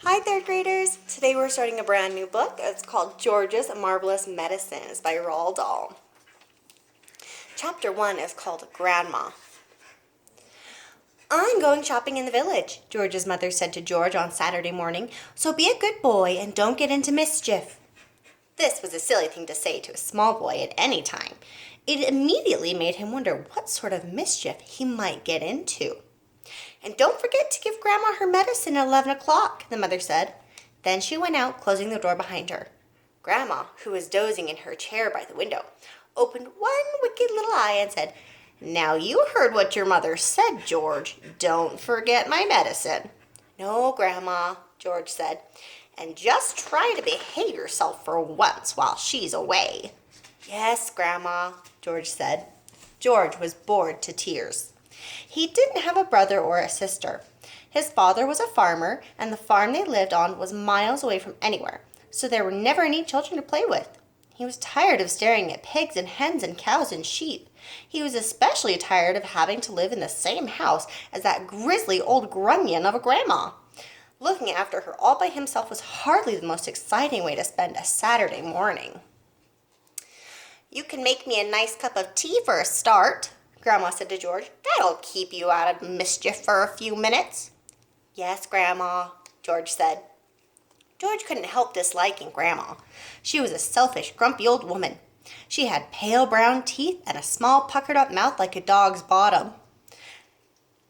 Hi third graders! Today we're starting a brand new book. It's called George's Marvelous Medicines by Roald Dahl. Chapter 1 is called Grandma. I'm going shopping in the village, George's mother said to George on Saturday morning, so be a good boy and don't get into mischief. This was a silly thing to say to a small boy at any time. It immediately made him wonder what sort of mischief he might get into. And don't forget to give Grandma her medicine at 11 o'clock, the mother said. Then she went out, closing the door behind her. Grandma, who was dozing in her chair by the window, opened one wicked little eye and said, "Now you heard what your mother said, George. Don't forget my medicine." "No, Grandma," George said, "and just try to behave yourself for once while she's away." "Yes, Grandma," George said. George was bored to tears. He didn't have a brother or a sister. His father was a farmer, and the farm they lived on was miles away from anywhere, so there were never any children to play with. He was tired of staring at pigs and hens and cows and sheep. He was especially tired of having to live in the same house as that grisly old grunion of a grandma. Looking after her all by himself was hardly the most exciting way to spend a Saturday morning. "You can make me a nice cup of tea for a start," Grandma said to George. "That'll keep you out of mischief for a few minutes." "Yes, Grandma," George said. George couldn't help disliking Grandma. She was a selfish, grumpy old woman. She had pale brown teeth and a small puckered-up mouth like a dog's bottom.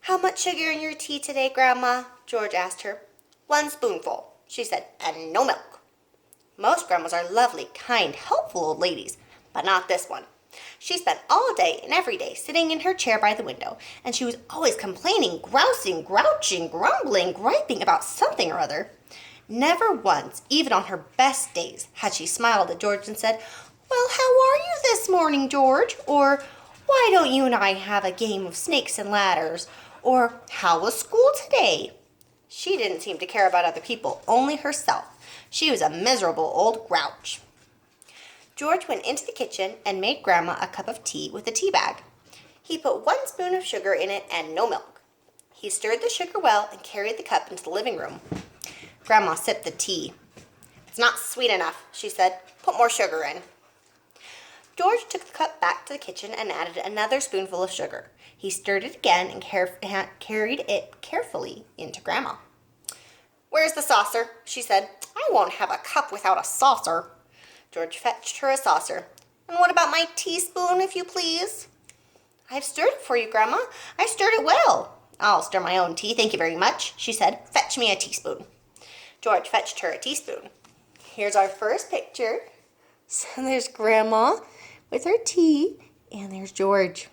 "How much sugar in your tea today, Grandma?" George asked her. "1 spoonful," she said, "and no milk." Most grandmas are lovely, kind, helpful old ladies, but not this one. She spent all day and every day sitting in her chair by the window, and she was always complaining, grousing, grouching, grumbling, griping about something or other. Never once, even on her best days, had she smiled at George and said, "Well, how are you this morning, George?" Or, "Why don't you and I have a game of snakes and ladders?" Or, "How was school today?" She didn't seem to care about other people, only herself. She was a miserable old grouch. George went into the kitchen and made Grandma a cup of tea with a tea bag. He put 1 spoon of sugar in it and no milk. He stirred the sugar well and carried the cup into the living room. Grandma sipped the tea. "It's not sweet enough," she said. "Put more sugar in." George took the cup back to the kitchen and added another spoonful of sugar. He stirred it again and carried it carefully into Grandma. "Where's the saucer?" she said. "I won't have a cup without a saucer." George fetched her a saucer. "And what about my teaspoon, if you please?" "I've stirred it for you, Grandma. I stirred it well." "I'll stir my own tea, thank you very much," she said. "Fetch me a teaspoon." George fetched her a teaspoon. Here's our first picture. So there's Grandma with her tea, and there's George.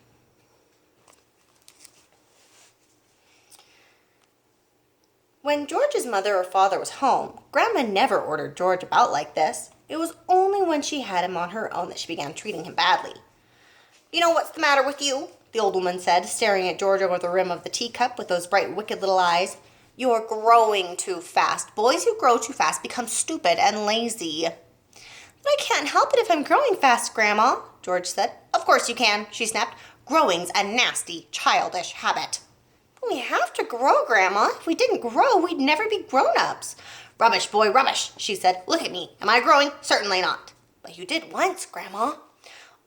When George's mother or father was home, Grandma never ordered George about like this. It was only when she had him on her own that she began treating him badly. "You know what's the matter with you?" the old woman said, staring at George over the rim of the teacup with those bright, wicked little eyes. "You're growing too fast. Boys who grow too fast become stupid and lazy." "But I can't help it if I'm growing fast, Grandma," George said. "Of course you can," she snapped. "Growing's a nasty, childish habit." "But we have to grow, Grandma. If we didn't grow, we'd never be grown-ups." "Rubbish, boy, rubbish," she said. "Look at me. Am I growing? Certainly not." "But you did once, Grandma."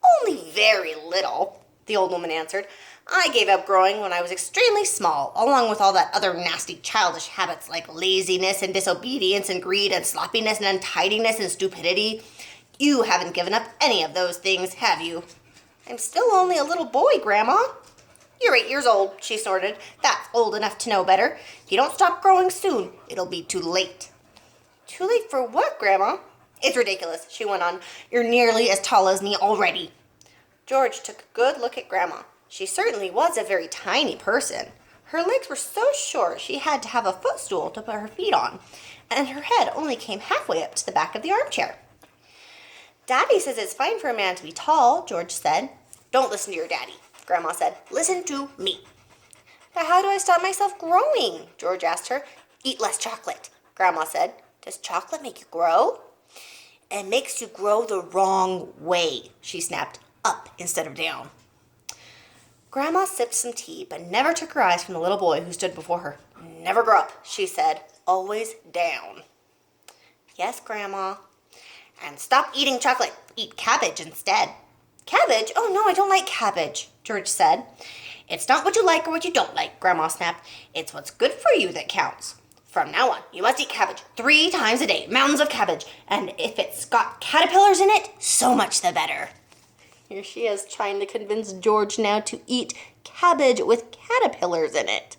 "Only very little," the old woman answered. "I gave up growing when I was extremely small, along with all that other nasty childish habits like laziness and disobedience and greed and sloppiness and untidiness and stupidity. You haven't given up any of those things, have you?" "I'm still only a little boy, Grandma." "You're 8 years old," she snorted. "That's old enough to know better. If you don't stop growing soon, it'll be too late." "Too late for what, Grandma?" "It's ridiculous," she went on. "You're nearly as tall as me already." George took a good look at Grandma. She certainly was a very tiny person. Her legs were so short she had to have a footstool to put her feet on, and her head only came halfway up to the back of the armchair. "Daddy says it's fine for a man to be tall," George said. "Don't listen to your daddy," Grandma said. "Listen to me." "But how do I stop myself growing?" George asked her. "Eat less chocolate," Grandma said. "Does chocolate make you grow?" "It makes you grow the wrong way," she snapped. "Up instead of down." Grandma sipped some tea, but never took her eyes from the little boy who stood before her. "Never grow up," she said. always down. Yes, Grandma. And stop eating chocolate. Eat cabbage instead. Cabbage? Oh, no, I don't like cabbage, George said. It's not what you like or what you don't like, Grandma snapped. It's what's good for you that counts. From now on, you must eat cabbage 3 times a day, mountains of cabbage. And if it's got caterpillars in it, so much the better. Here she is trying to convince George now to eat cabbage with caterpillars in it.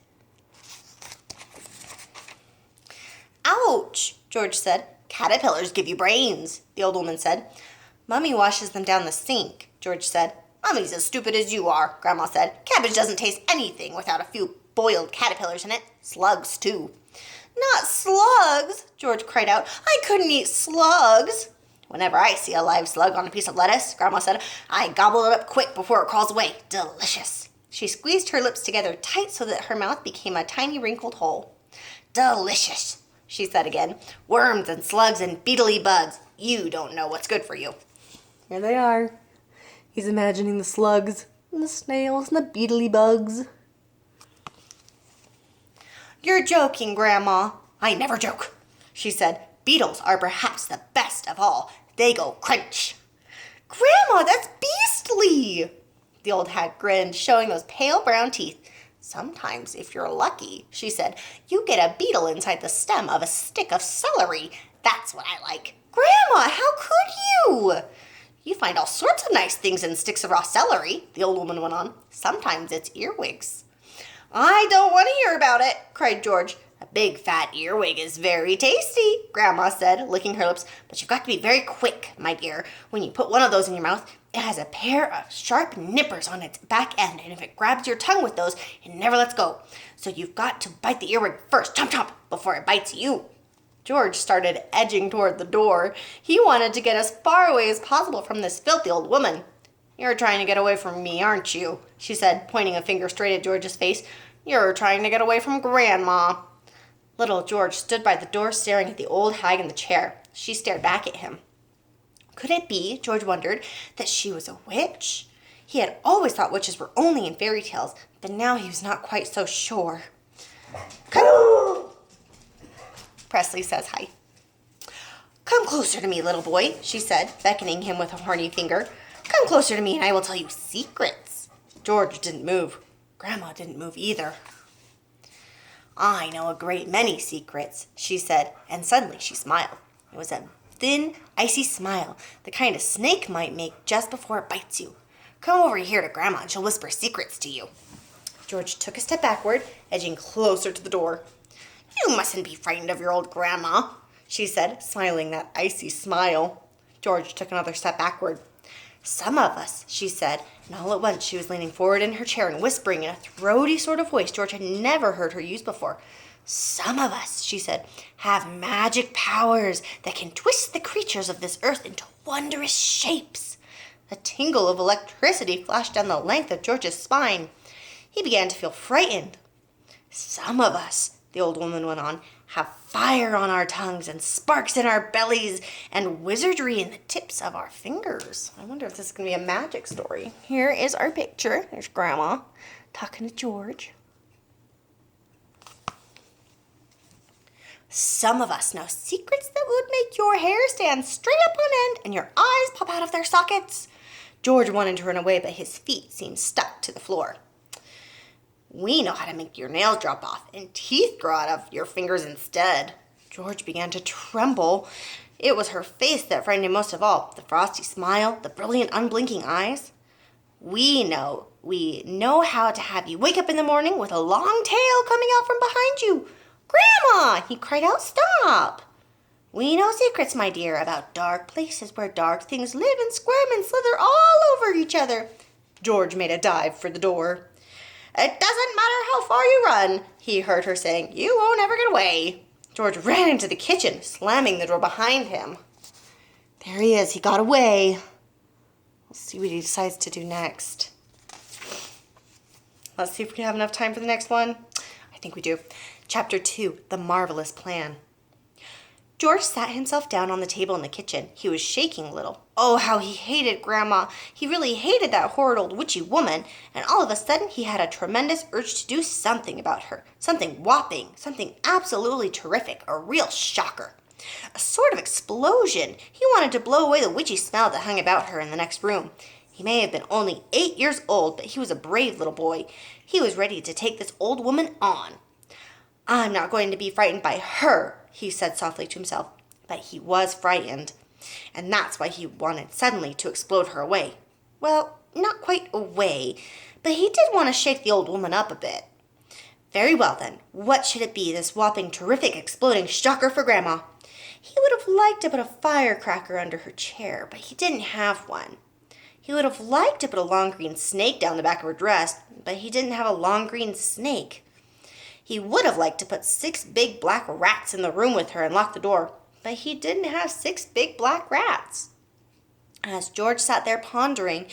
Ouch, George said. Caterpillars give you brains, the old woman said. Mummy washes them down the sink, George said. Mummy's as stupid as you are, Grandma said. Cabbage doesn't taste anything without a few boiled caterpillars in it. Slugs, too. Not slugs, George cried out. I couldn't eat slugs. Whenever I see a live slug on a piece of lettuce, Grandma said, I gobble it up quick before it crawls away. Delicious. She squeezed her lips together tight so that her mouth became a tiny wrinkled hole. Delicious, she said again. Worms and slugs and beetly bugs. You don't know what's good for you. Here they are. He's imagining the slugs and the snails and the beetly bugs. You're joking, Grandma. I never joke, she said. Beetles are perhaps the best of all. They go crunch. Grandma, that's beastly! The old hag grinned, showing those pale brown teeth. Sometimes, if you're lucky, she said, you get a beetle inside the stem of a stick of celery. That's what I like. Grandma, how could you? You find all sorts of nice things in sticks of raw celery, the old woman went on. Sometimes it's earwigs. I don't want to hear about it, cried George. A big fat earwig is very tasty, Grandma said, licking her lips. But you've got to be very quick, my dear. When you put one of those in your mouth, it has a pair of sharp nippers on its back end, and if it grabs your tongue with those, it never lets go. So you've got to bite the earwig first, chomp chomp, before it bites you. George started edging toward the door. He wanted to get as far away as possible from this filthy old woman. You're trying to get away from me, aren't you? She said, pointing a finger straight at George's face. You're trying to get away from Grandma. Little George stood by the door staring at the old hag in the chair. She stared back at him. Could it be, George wondered, that she was a witch? He had always thought witches were only in fairy tales, but now he was not quite so sure. Come. Presely says hi. Come closer to me, little boy, she said, beckoning him with a horny finger. Come closer to me and I will tell you secrets. George didn't move. Grandma didn't move either. I know a great many secrets, she said, and suddenly she smiled. It was a thin, icy smile, the kind a snake might make just before it bites you. Come over here to Grandma and she'll whisper secrets to you. George took a step backward, edging closer to the door. You mustn't be frightened of your old Grandma, she said, smiling that icy smile. George took another step backward. Some of us, she said, and all at once she was leaning forward in her chair and whispering in a throaty sort of voice George had never heard her use before. Some of us, she said, have magic powers that can twist the creatures of this earth into wondrous shapes. A tingle of electricity flashed down the length of George's spine. He began to feel frightened. Some of us, the old woman went on, have fire on our tongues and sparks in our bellies and wizardry in the tips of our fingers. I wonder if this is going to be a magic story. Here is our picture. There's Grandma talking to George. Some of us know secrets that would make your hair stand straight up on end and your eyes pop out of their sockets. George wanted to run away, but his feet seemed stuck to the floor. We know how to make your nails drop off and teeth grow out of your fingers instead. George began to tremble. It was her face that frightened him most of all. The frosty smile, the brilliant unblinking eyes. We know how to have you wake up in the morning with a long tail coming out from behind you. Grandma, he cried out, stop. We know secrets, my dear, about dark places where dark things live and squirm and slither all over each other. George made a dive for the door. It doesn't matter how far you run, he heard her saying. You won't ever get away. George ran into the kitchen, slamming the door behind him. There he is. He got away. We'll see what he decides to do next. Let's see if we have enough time for the next one. I think we do. Chapter 2, The Marvelous Plan. George sat himself down on the table in the kitchen. He was shaking a little. Oh, how he hated Grandma. He really hated that horrid old witchy woman, and all of a sudden he had a tremendous urge to do something about her. Something whopping, something absolutely terrific, a real shocker. A sort of explosion. He wanted to blow away the witchy smell that hung about her in the next room. He may have been only 8 years old, but he was a brave little boy. He was ready to take this old woman on. I'm not going to be frightened by her, he said softly to himself. But he was frightened, and that's why he wanted suddenly to explode her away. Well, not quite away, but he did want to shake the old woman up a bit. Very well then, what should it be, this whopping, terrific, exploding shocker for Grandma? He would have liked to put a firecracker under her chair, but he didn't have one. He would have liked to put a long green snake down the back of her dress, but he didn't have a long green snake. He would have liked to put 6 big black rats in the room with her and lock the door, but he didn't have 6 big black rats. As George sat there pondering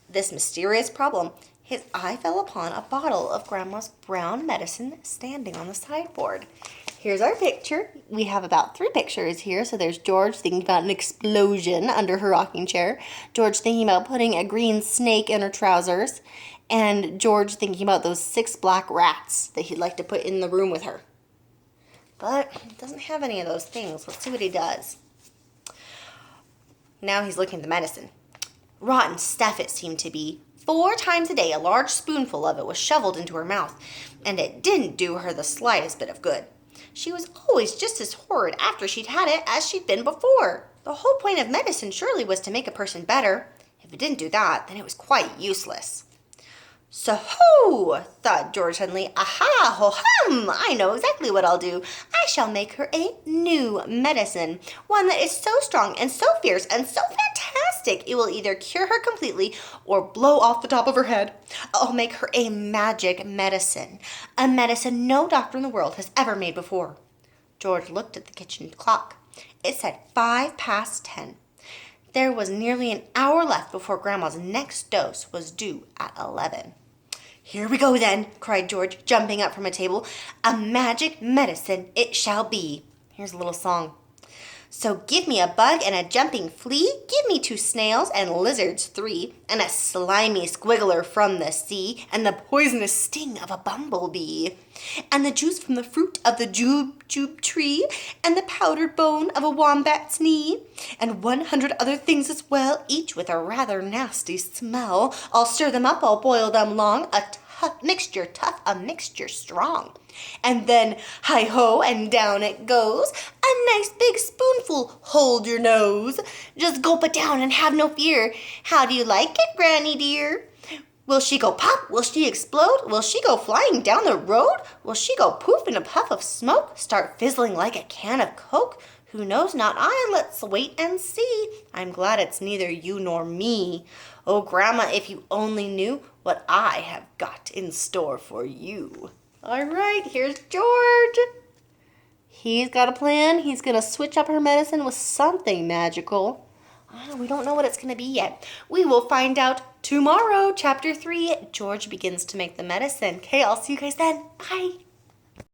this mysterious problem, his eye fell upon a bottle of Grandma's brown medicine standing on the sideboard. Here's our picture. We have about 3 pictures here. So there's George thinking about an explosion under her rocking chair, George thinking about putting a green snake in her trousers, and George thinking about those 6 black rats that he'd like to put in the room with her. But he doesn't have any of those things. Let's see what he does. Now he's looking at the medicine. Rotten stuff it seemed to be. 4 times a day, a large spoonful of it was shoveled into her mouth, and it didn't do her the slightest bit of good. She was always just as horrid after she'd had it as she'd been before. The whole point of medicine surely was to make a person better. If it didn't do that, then it was quite useless. So-ho, thought George suddenly. Aha, ho-hum, I know exactly what I'll do. I shall make her a new medicine, one that is so strong and so fierce and so fantastic it will either cure her completely or blow off the top of her head. I'll make her a magic medicine, a medicine no doctor in the world has ever made before. George looked at the kitchen clock. It said 10:05. There was nearly an hour left before Grandma's next dose was due at 11. Here we go then, cried George, jumping up from a table. A magic medicine it shall be. Here's a little song. So give me a bug and a jumping flea, give me 2 snails and lizards 3, and a slimy squiggler from the sea, and the poisonous sting of a bumblebee, and the juice from the fruit of the jube tree, and the powdered bone of a wombat's knee, and 100 other things as well, each with a rather nasty smell. I'll stir them up, I'll boil them long, a tough, a mixture strong. And then, hi-ho, and down it goes. A nice big spoonful, hold your nose. Just gulp it down and have no fear. How do you like it, Granny dear? Will she go pop? Will she explode? Will she go flying down the road? Will she go poof in a puff of smoke? Start fizzling like a can of Coke? Who knows? Not I. Let's wait and see. I'm glad it's neither you nor me. Oh, Grandma, if you only knew what I have got in store for you. All right, here's George. He's got a plan. He's going to switch up her medicine with something magical. We don't know what it's going to be yet. We will find out tomorrow. Chapter 3, George begins to make the medicine. Okay, I'll see you guys then. Bye.